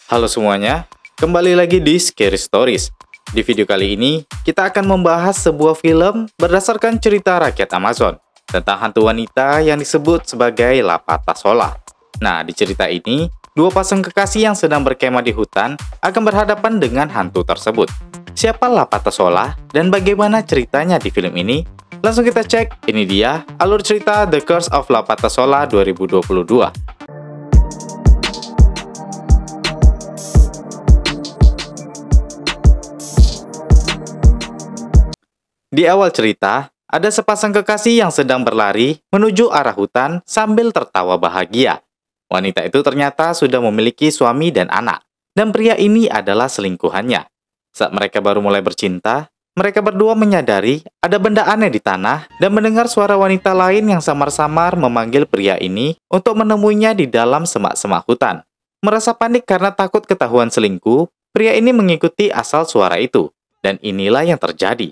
Halo semuanya, kembali lagi di Scary Stories. Di video kali ini, kita akan membahas sebuah film berdasarkan cerita rakyat Amazon tentang hantu wanita yang disebut sebagai La Patasola. Nah, di cerita ini, dua pasang kekasih yang sedang berkemah di hutan akan berhadapan dengan hantu tersebut. Siapa La Patasola dan bagaimana ceritanya di film ini? Langsung kita cek, ini dia alur cerita The Curse of La Patasola 2022. Di awal cerita, ada sepasang kekasih yang sedang berlari menuju arah hutan sambil tertawa bahagia. Wanita itu ternyata sudah memiliki suami dan anak, dan pria ini adalah selingkuhannya. Saat mereka baru mulai bercinta, mereka berdua menyadari ada benda aneh di tanah dan mendengar suara wanita lain yang samar-samar memanggil pria ini untuk menemuinya di dalam semak-semak hutan. Merasa panik karena takut ketahuan selingkuh, pria ini mengikuti asal suara itu, dan inilah yang terjadi.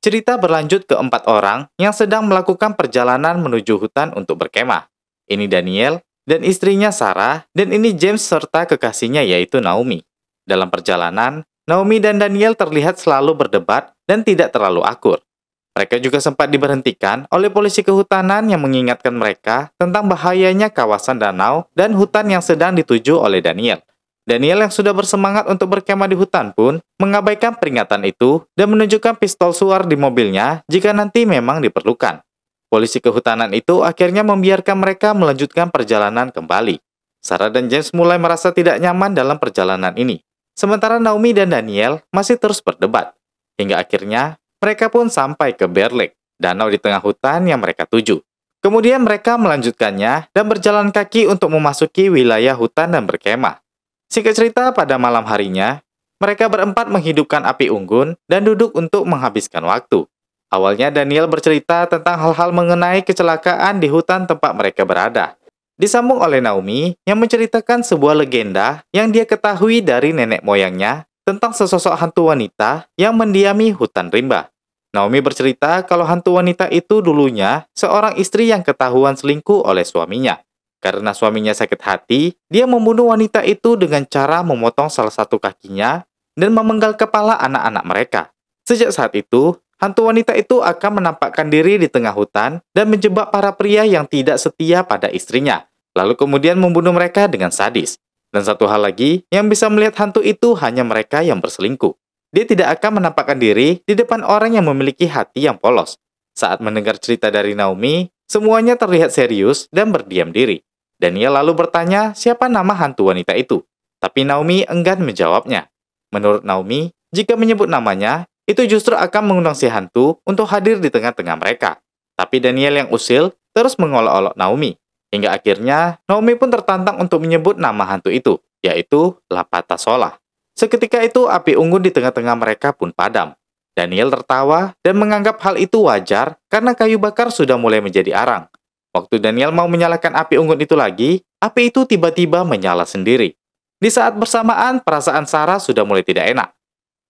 Cerita berlanjut ke 4 orang yang sedang melakukan perjalanan menuju hutan untuk berkemah. Ini Daniel dan istrinya Sarah, dan ini James serta kekasihnya yaitu Naomi. Dalam perjalanan, Naomi dan Daniel terlihat selalu berdebat dan tidak terlalu akur. Mereka juga sempat diberhentikan oleh polisi kehutanan yang mengingatkan mereka tentang bahayanya kawasan danau dan hutan yang sedang dituju oleh Daniel. Daniel yang sudah bersemangat untuk berkemah di hutan pun mengabaikan peringatan itu dan menunjukkan pistol suar di mobilnya jika nanti memang diperlukan. Polisi kehutanan itu akhirnya membiarkan mereka melanjutkan perjalanan kembali. Sarah dan James mulai merasa tidak nyaman dalam perjalanan ini. Sementara Naomi dan Daniel masih terus berdebat. Hingga akhirnya mereka pun sampai ke Bear Lake, danau di tengah hutan yang mereka tuju. Kemudian mereka melanjutkannya dan berjalan kaki untuk memasuki wilayah hutan dan berkemah. Singkat cerita, pada malam harinya, mereka berempat menghidupkan api unggun dan duduk untuk menghabiskan waktu. Awalnya Daniel bercerita tentang hal-hal mengenai kecelakaan di hutan tempat mereka berada. Disambung oleh Naomi yang menceritakan sebuah legenda yang dia ketahui dari nenek moyangnya tentang sesosok hantu wanita yang mendiami hutan rimba. Naomi bercerita kalau hantu wanita itu dulunya seorang istri yang ketahuan selingkuh oleh suaminya. Karena suaminya sakit hati, dia membunuh wanita itu dengan cara memotong salah satu kakinya dan memenggal kepala anak-anak mereka. Sejak saat itu, hantu wanita itu akan menampakkan diri di tengah hutan dan menjebak para pria yang tidak setia pada istrinya, lalu kemudian membunuh mereka dengan sadis. Dan satu hal lagi, yang bisa melihat hantu itu hanya mereka yang berselingkuh. Dia tidak akan menampakkan diri di depan orang yang memiliki hati yang polos. Saat mendengar cerita dari Naomi, semuanya terlihat serius dan berdiam diri. Daniel lalu bertanya siapa nama hantu wanita itu, tapi Naomi enggan menjawabnya. Menurut Naomi, jika menyebut namanya, itu justru akan mengundang si hantu untuk hadir di tengah-tengah mereka. Tapi Daniel yang usil terus mengolok-olok Naomi, hingga akhirnya Naomi pun tertantang untuk menyebut nama hantu itu, yaitu La Patasola. Seketika itu api unggun di tengah-tengah mereka pun padam. Daniel tertawa dan menganggap hal itu wajar karena kayu bakar sudah mulai menjadi arang. Waktu Daniel mau menyalakan api unggun itu lagi, api itu tiba-tiba menyala sendiri. Di saat bersamaan, perasaan Sarah sudah mulai tidak enak.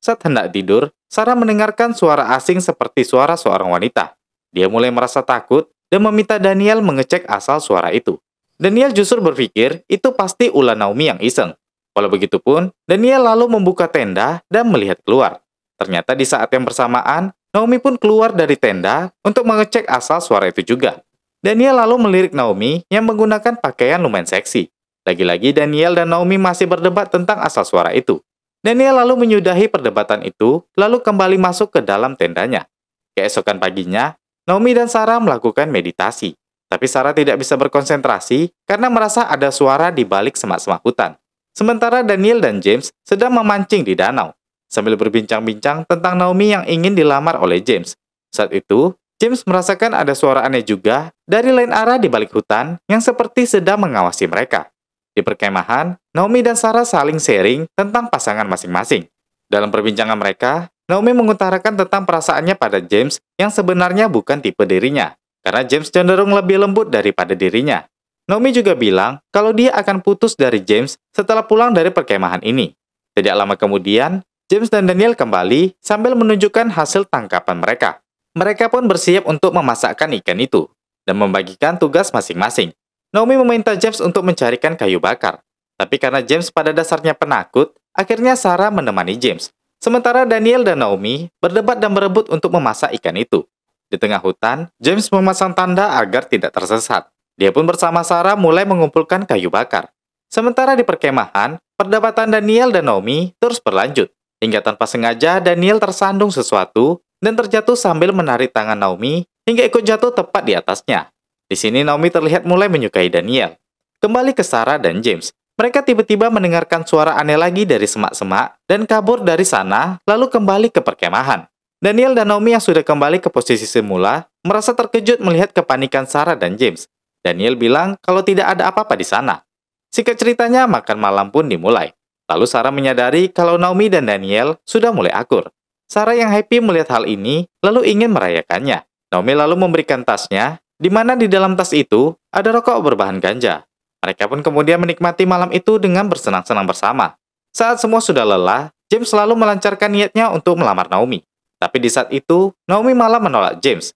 Saat hendak tidur, Sarah mendengarkan suara asing seperti suara seorang wanita. Dia mulai merasa takut dan meminta Daniel mengecek asal suara itu. Daniel justru berpikir itu pasti ulah Naomi yang iseng. Walau begitu pun, Daniel lalu membuka tenda dan melihat keluar. Ternyata di saat yang bersamaan, Naomi pun keluar dari tenda untuk mengecek asal suara itu juga. Daniel lalu melirik Naomi yang menggunakan pakaian lumayan seksi. Lagi-lagi Daniel dan Naomi masih berdebat tentang asal suara itu. Daniel lalu menyudahi perdebatan itu, lalu kembali masuk ke dalam tendanya. Keesokan paginya, Naomi dan Sarah melakukan meditasi. Tapi Sarah tidak bisa berkonsentrasi karena merasa ada suara di balik semak-semak hutan. Sementara Daniel dan James sedang memancing di danau, sambil berbincang-bincang tentang Naomi yang ingin dilamar oleh James. Saat itu, James merasakan ada suara aneh juga dari lain arah di balik hutan yang seperti sedang mengawasi mereka. Di perkemahan, Naomi dan Sarah saling sharing tentang pasangan masing-masing. Dalam perbincangan mereka, Naomi mengutarakan tentang perasaannya pada James yang sebenarnya bukan tipe dirinya, karena James cenderung lebih lembut daripada dirinya. Naomi juga bilang kalau dia akan putus dari James setelah pulang dari perkemahan ini. Tidak lama kemudian, James dan Daniel kembali sambil menunjukkan hasil tangkapan mereka. Mereka pun bersiap untuk memasakkan ikan itu dan membagikan tugas masing-masing. Naomi meminta James untuk mencarikan kayu bakar. Tapi karena James pada dasarnya penakut, akhirnya Sarah menemani James. Sementara Daniel dan Naomi berdebat dan berebut untuk memasak ikan itu. Di tengah hutan, James memasang tanda agar tidak tersesat. Dia pun bersama Sarah mulai mengumpulkan kayu bakar. Sementara di perkemahan, perdebatan Daniel dan Naomi terus berlanjut. Hingga tanpa sengaja Daniel tersandung sesuatu dan terjatuh sambil menarik tangan Naomi hingga ikut jatuh tepat di atasnya. Di sini Naomi terlihat mulai menyukai Daniel. Kembali ke Sarah dan James. Mereka tiba-tiba mendengarkan suara aneh lagi dari semak-semak dan kabur dari sana lalu kembali ke perkemahan. Daniel dan Naomi yang sudah kembali ke posisi semula merasa terkejut melihat kepanikan Sarah dan James. Daniel bilang kalau tidak ada apa-apa di sana. Singkat ceritanya, makan malam pun dimulai. Lalu Sarah menyadari kalau Naomi dan Daniel sudah mulai akur. Sarah yang happy melihat hal ini, lalu ingin merayakannya. Naomi lalu memberikan tasnya, di mana di dalam tas itu ada rokok berbahan ganja. Mereka pun kemudian menikmati malam itu dengan bersenang-senang bersama. Saat semua sudah lelah, James selalu melancarkan niatnya untuk melamar Naomi. Tapi di saat itu, Naomi malah menolak James.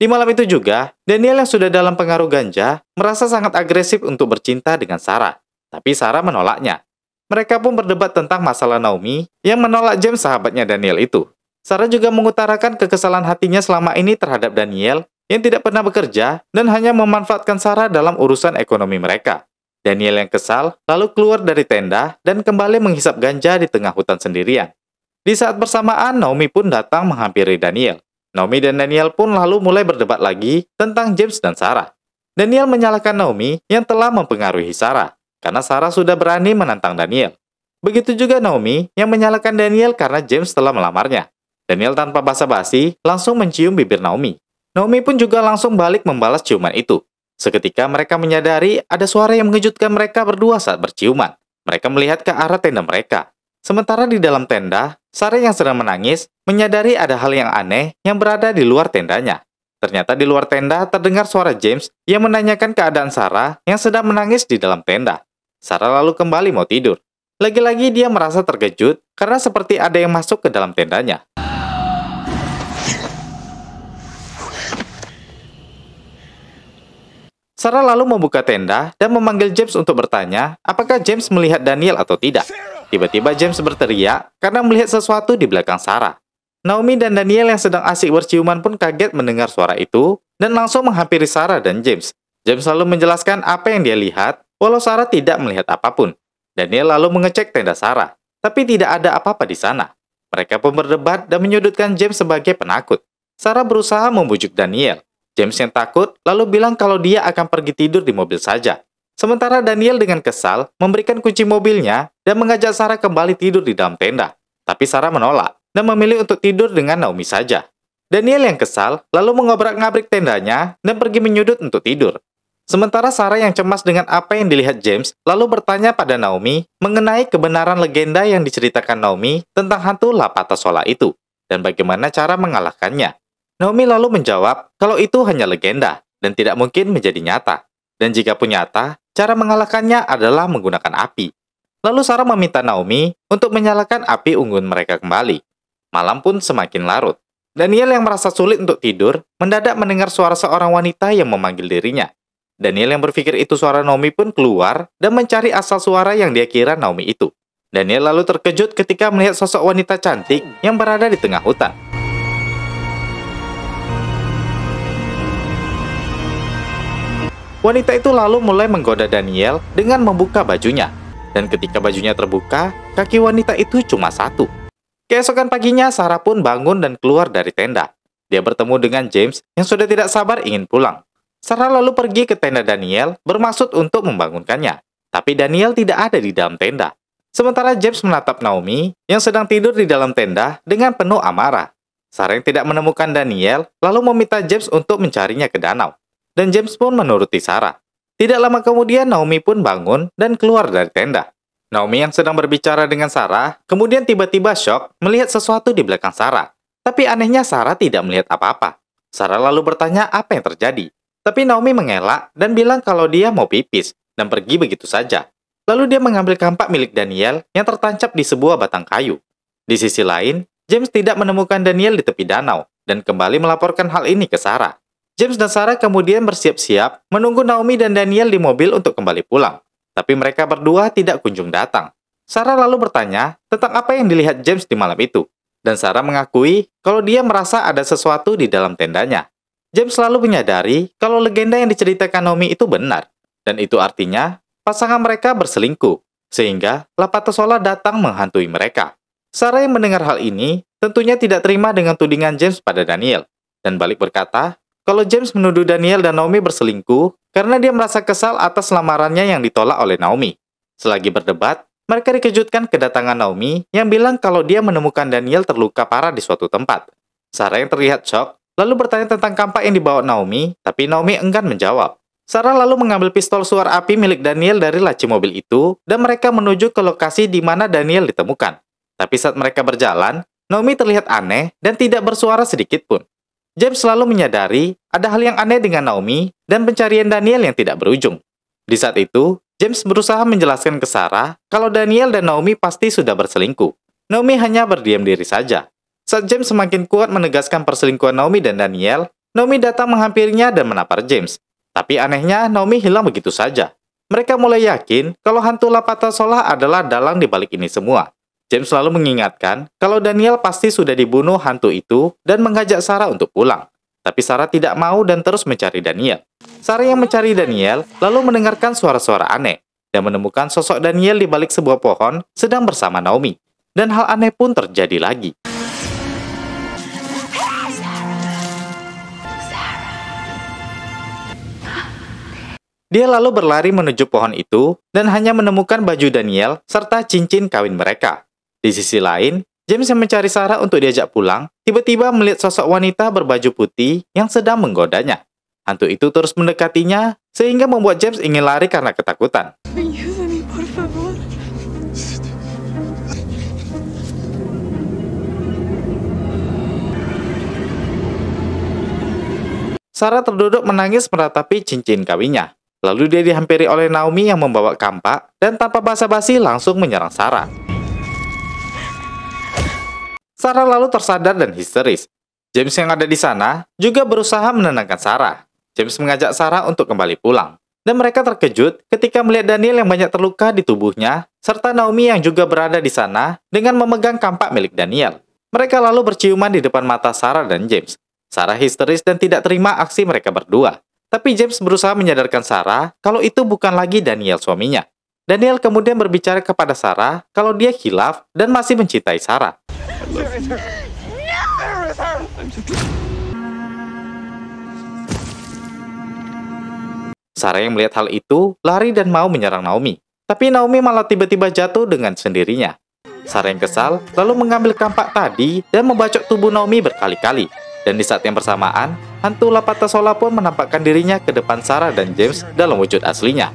Di malam itu juga, Daniel yang sudah dalam pengaruh ganja merasa sangat agresif untuk bercinta dengan Sarah. Tapi Sarah menolaknya. Mereka pun berdebat tentang masalah Naomi yang menolak James sahabatnya Daniel itu. Sarah juga mengutarakan kekesalan hatinya selama ini terhadap Daniel yang tidak pernah bekerja dan hanya memanfaatkan Sarah dalam urusan ekonomi mereka. Daniel yang kesal lalu keluar dari tenda dan kembali menghisap ganja di tengah hutan sendirian. Di saat bersamaan, Naomi pun datang menghampiri Daniel. Naomi dan Daniel pun lalu mulai berdebat lagi tentang James dan Sarah. Daniel menyalahkan Naomi yang telah mempengaruhi Sarah, karena Sarah sudah berani menantang Daniel. Begitu juga Naomi yang menyalahkan Daniel karena James telah melamarnya. Daniel tanpa basa-basi langsung mencium bibir Naomi. Naomi pun juga langsung balik membalas ciuman itu. Seketika mereka menyadari ada suara yang mengejutkan mereka berdua saat berciuman. Mereka melihat ke arah tenda mereka. Sementara di dalam tenda, Sarah yang sedang menangis menyadari ada hal yang aneh yang berada di luar tendanya. Ternyata di luar tenda terdengar suara James yang menanyakan keadaan Sarah yang sedang menangis di dalam tenda. Sarah lalu kembali mau tidur. Lagi-lagi dia merasa terkejut karena seperti ada yang masuk ke dalam tendanya. Sarah lalu membuka tenda dan memanggil James untuk bertanya apakah James melihat Daniel atau tidak. Tiba-tiba James berteriak karena melihat sesuatu di belakang Sarah. Naomi dan Daniel yang sedang asik berciuman pun kaget mendengar suara itu dan langsung menghampiri Sarah dan James. James lalu menjelaskan apa yang dia lihat, walau Sarah tidak melihat apapun. Daniel lalu mengecek tenda Sarah, tapi tidak ada apa-apa di sana. Mereka pun berdebat dan menyudutkan James sebagai penakut. Sarah berusaha membujuk Daniel. James yang takut lalu bilang kalau dia akan pergi tidur di mobil saja. Sementara Daniel dengan kesal memberikan kunci mobilnya dan mengajak Sarah kembali tidur di dalam tenda. Tapi Sarah menolak dan memilih untuk tidur dengan Naomi saja. Daniel yang kesal lalu mengobrak-ngabrik tendanya dan pergi menyudut untuk tidur. Sementara Sarah yang cemas dengan apa yang dilihat James lalu bertanya pada Naomi mengenai kebenaran legenda yang diceritakan Naomi tentang hantu La Patasola itu dan bagaimana cara mengalahkannya. Naomi lalu menjawab kalau itu hanya legenda dan tidak mungkin menjadi nyata. Dan jika pun nyata, cara mengalahkannya adalah menggunakan api. Lalu Sarah meminta Naomi untuk menyalakan api unggun mereka kembali. Malam pun semakin larut. Daniel yang merasa sulit untuk tidur mendadak mendengar suara seorang wanita yang memanggil dirinya. Daniel yang berpikir itu suara Naomi pun keluar dan mencari asal suara yang dia kira Naomi itu. Daniel lalu terkejut ketika melihat sosok wanita cantik yang berada di tengah hutan. Wanita itu lalu mulai menggoda Daniel dengan membuka bajunya. Dan ketika bajunya terbuka, kaki wanita itu cuma satu. Keesokan paginya, Sarah pun bangun dan keluar dari tenda. Dia bertemu dengan James yang sudah tidak sabar ingin pulang. Sarah lalu pergi ke tenda Daniel bermaksud untuk membangunkannya. Tapi Daniel tidak ada di dalam tenda. Sementara James menatap Naomi yang sedang tidur di dalam tenda dengan penuh amarah. Sarah yang tidak menemukan Daniel lalu meminta James untuk mencarinya ke danau. Dan James pun menuruti Sarah. Tidak lama kemudian Naomi pun bangun dan keluar dari tenda. Naomi yang sedang berbicara dengan Sarah, kemudian tiba-tiba syok melihat sesuatu di belakang Sarah. Tapi anehnya Sarah tidak melihat apa-apa. Sarah lalu bertanya apa yang terjadi. Tapi Naomi mengelak dan bilang kalau dia mau pipis dan pergi begitu saja. Lalu dia mengambil kampak milik Daniel yang tertancap di sebuah batang kayu. Di sisi lain, James tidak menemukan Daniel di tepi danau dan kembali melaporkan hal ini ke Sarah. James dan Sarah kemudian bersiap-siap menunggu Naomi dan Daniel di mobil untuk kembali pulang. Tapi mereka berdua tidak kunjung datang. Sarah lalu bertanya tentang apa yang dilihat James di malam itu. Dan Sarah mengakui kalau dia merasa ada sesuatu di dalam tendanya. James selalu menyadari kalau legenda yang diceritakan Naomi itu benar. Dan itu artinya pasangan mereka berselingkuh. Sehingga Lapatasola datang menghantui mereka. Sarah yang mendengar hal ini tentunya tidak terima dengan tudingan James pada Daniel. Dan balik berkata kalau James menuduh Daniel dan Naomi berselingkuh karena dia merasa kesal atas lamarannya yang ditolak oleh Naomi. Selagi berdebat, mereka dikejutkan kedatangan Naomi yang bilang kalau dia menemukan Daniel terluka parah di suatu tempat. Sarah yang terlihat shock, lalu bertanya tentang kampak yang dibawa Naomi, tapi Naomi enggan menjawab. Sarah lalu mengambil pistol suar api milik Daniel dari laci mobil itu, dan mereka menuju ke lokasi di mana Daniel ditemukan. Tapi saat mereka berjalan, Naomi terlihat aneh dan tidak bersuara sedikit pun. James selalu menyadari ada hal yang aneh dengan Naomi dan pencarian Daniel yang tidak berujung. Di saat itu, James berusaha menjelaskan ke Sarah kalau Daniel dan Naomi pasti sudah berselingkuh. Naomi hanya berdiam diri saja. Saat James semakin kuat menegaskan perselingkuhan Naomi dan Daniel, Naomi datang menghampirinya dan menampar James. Tapi anehnya, Naomi hilang begitu saja. Mereka mulai yakin kalau hantu Lapatasola adalah dalang di balik ini semua. James selalu mengingatkan kalau Daniel pasti sudah dibunuh hantu itu dan mengajak Sarah untuk pulang. Tapi Sarah tidak mau dan terus mencari Daniel. Sarah yang mencari Daniel lalu mendengarkan suara-suara aneh dan menemukan sosok Daniel di balik sebuah pohon sedang bersama Naomi. Dan hal aneh pun terjadi lagi. Dia lalu berlari menuju pohon itu dan hanya menemukan baju Daniel serta cincin kawin mereka. Di sisi lain, James yang mencari Sarah untuk diajak pulang, tiba-tiba melihat sosok wanita berbaju putih yang sedang menggodanya. Hantu itu terus mendekatinya, sehingga membuat James ingin lari karena ketakutan. Sarah terduduk menangis meratapi cincin kawinnya. Lalu dia dihampiri oleh Naomi yang membawa kampak, dan tanpa basa-basi langsung menyerang Sarah. Sarah lalu tersadar dan histeris. James yang ada di sana juga berusaha menenangkan Sarah. James mengajak Sarah untuk kembali pulang. Dan mereka terkejut ketika melihat Daniel yang banyak terluka di tubuhnya, serta Naomi yang juga berada di sana dengan memegang kampak milik Daniel. Mereka lalu berciuman di depan mata Sarah dan James. Sarah histeris dan tidak terima aksi mereka berdua. Tapi James berusaha menyadarkan Sarah kalau itu bukan lagi Daniel suaminya. Daniel kemudian berbicara kepada Sarah kalau dia khilaf dan masih mencintai Sarah. Sarah yang melihat hal itu lari dan mau menyerang Naomi. Tapi Naomi malah tiba-tiba jatuh dengan sendirinya. Sarah yang kesal lalu mengambil kampak tadi dan membacok tubuh Naomi berkali-kali. Dan di saat yang bersamaan, hantu Lapatasola pun menampakkan dirinya ke depan Sarah dan James dalam wujud aslinya.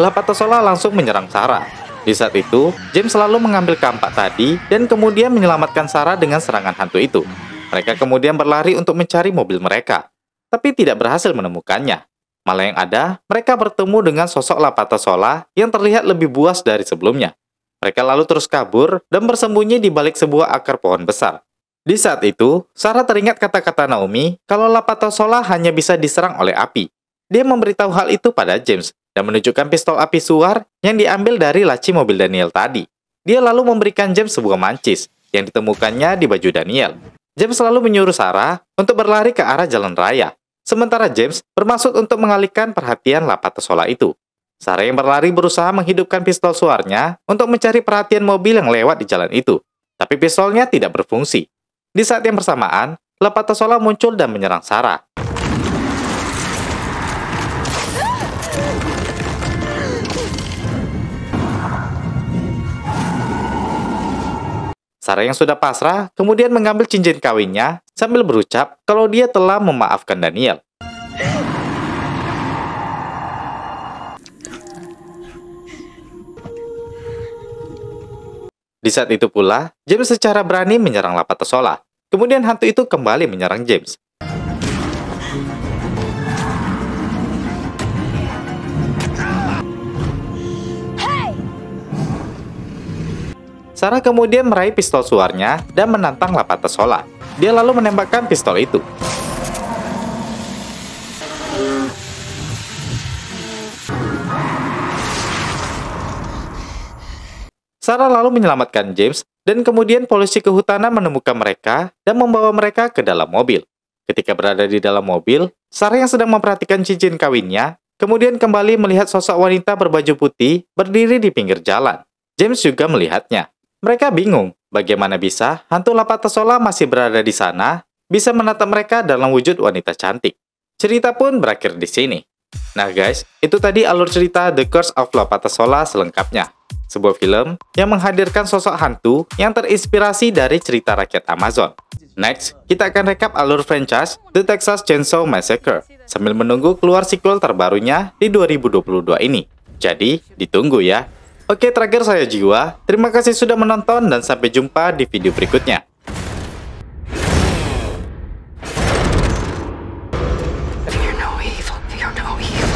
Lapatasola langsung menyerang Sarah. Di saat itu, James selalu mengambil kampak tadi dan kemudian menyelamatkan Sarah dengan serangan hantu itu. Mereka kemudian berlari untuk mencari mobil mereka, tapi tidak berhasil menemukannya. Malah yang ada, mereka bertemu dengan sosok Lapatasola yang terlihat lebih buas dari sebelumnya. Mereka lalu terus kabur dan bersembunyi di balik sebuah akar pohon besar. Di saat itu, Sarah teringat kata-kata Naomi kalau Lapatasola hanya bisa diserang oleh api. Dia memberitahu hal itu pada James dan menunjukkan pistol api suar yang diambil dari laci mobil Daniel tadi. Dia lalu memberikan James sebuah mancis yang ditemukannya di baju Daniel. James selalu menyuruh Sarah untuk berlari ke arah jalan raya. Sementara James bermaksud untuk mengalihkan perhatian Lapatasola itu. Sarah yang berlari berusaha menghidupkan pistol suarnya untuk mencari perhatian mobil yang lewat di jalan itu. Tapi pistolnya tidak berfungsi. Di saat yang bersamaan, Lapatasola muncul dan menyerang Sarah. Sarah yang sudah pasrah kemudian mengambil cincin kawinnya sambil berucap kalau dia telah memaafkan Daniel. Di saat itu pula, James secara berani menyerang Lapatasola. Kemudian hantu itu kembali menyerang James. Sarah kemudian meraih pistol suarnya dan menantang Lapatasola. Dia lalu menembakkan pistol itu. Sarah lalu menyelamatkan James, dan kemudian polisi kehutanan menemukan mereka dan membawa mereka ke dalam mobil. Ketika berada di dalam mobil, Sarah yang sedang memperhatikan cincin kawinnya, kemudian kembali melihat sosok wanita berbaju putih berdiri di pinggir jalan. James juga melihatnya. Mereka bingung, bagaimana bisa hantu Lapatasola masih berada di sana, bisa menatap mereka dalam wujud wanita cantik. Cerita pun berakhir di sini. Nah guys, itu tadi alur cerita The Curse of Lapatasola selengkapnya. Sebuah film yang menghadirkan sosok hantu yang terinspirasi dari cerita rakyat Amazon. Next, kita akan rekap alur franchise The Texas Chainsaw Massacre sambil menunggu keluar sequel terbarunya di 2022 ini. Jadi, ditunggu ya. Oke, terakhir saya Jiwa. Terima kasih sudah menonton dan sampai jumpa di video berikutnya. Fear no evil, fear no evil.